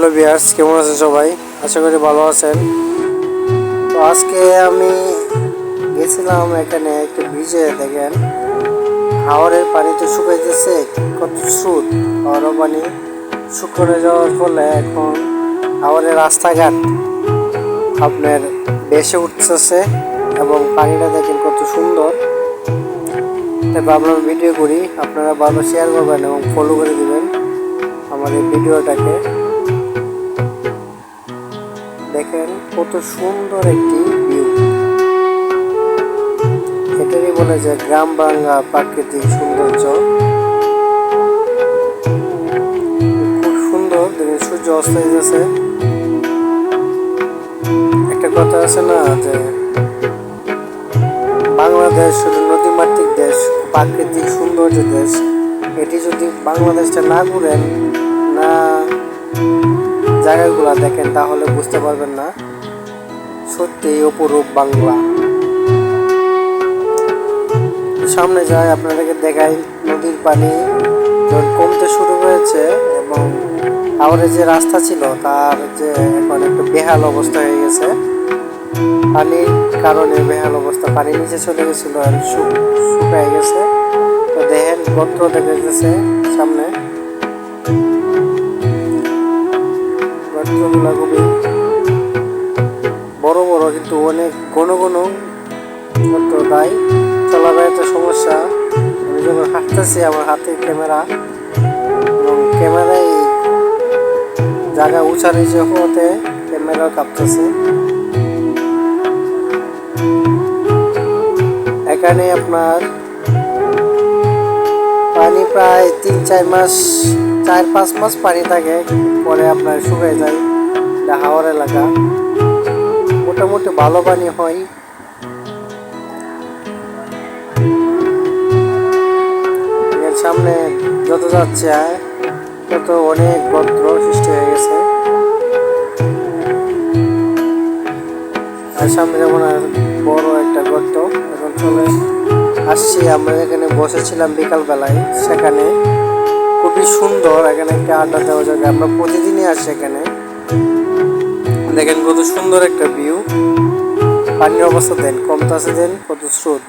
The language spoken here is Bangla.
হ্যালো ভিউয়ার্স, কেমন আছেন সবাই? আশা করি ভালো আছেন। তো আজকে আমি গেছিলাম এখানে একটা ব্রিজে। দেখেন হাওরের পানি তো শুকাইতেছে, কত স্রোত। হাওরের পানি শুকিয়ে যাওয়ার ফলে এখন হাওরের রাস্তাঘাট আপনার ভেসে উঠতেছে এবং পানিটা দেখেন কত সুন্দর। তাই ভাবলাম ভিডিও করি, আপনারা ভালো শেয়ার করবেন এবং ফলো করে দিবেন আমার এই ভিডিওটাকে। দেখেন কত সুন্দর একটি ভিউ। এটারই বলে যে গ্রাম বাংলা প্রাকৃতিক সৌন্দর্য। খুব সুন্দর। দেখেন সূর্য অস্ত যাচ্ছে। একটা কথা আছে না যে বাংলাদেশ হলো নদীমাতৃক দেশ, প্রাকৃতিক সৌন্দর্য দেশ। এটি যদি বাংলাদেশটা না ঘুরেন, না জায়গাগুলো দেখেন, তাহলে বুঝতে পারবেন না সত্যি অপরূপ বাংলা। সামনে যায় আপনাদেরকে দেখাই, নদীর পানি যখন কমতে শুরু হয়েছে এবং হাওরে যে রাস্তা ছিল তার যে এখন একটু বেহাল অবস্থা হয়ে গেছে। পানির কারণে বেহাল অবস্থা, পানি নিচে চলে গেছিল আর শুকিয়ে গেছে। তো দেখেন গর্ত দেখা গেছে সামনে, গর্তগুলো খুবই বড় বড়, কিন্তু অনেক ঘন ঘন গর্ত। তাই চলাফেরাতে সমস্যা। আমি যখন হাঁটতেছি আমার হাতে ক্যামেরা, এবং ক্যামেরায় জায়গা উঁচা নিচে হতে ক্যামেরাও কাঁপতেছে। এখানে আপনার পানি প্রায় 4-5 মাস পানি থাকে, পরে আপনার শুকিয়ে যায়। এটা হাওর এলাকা, মোটামুটি ভালো পানি হয়। এর সামনে যত যাচ্ছে তত অনেক গর্ত সৃষ্টি হয়ে গেছে। আর সামনে যেমন আর বড় একটা গর্ত। এখন চলে আসছি, আমরা এখানে বসেছিলাম বিকালবেলায়, সেখানে খুবই সুন্দর। এখানে একটা আড্ডা দেওয়া জায়গা, আমরা প্রতিদিনই আসি এখানে। দেখেন কত সুন্দর একটা ভিউ। পানির অবস্থা দেন, কমতাছে দেন কত স্রোত।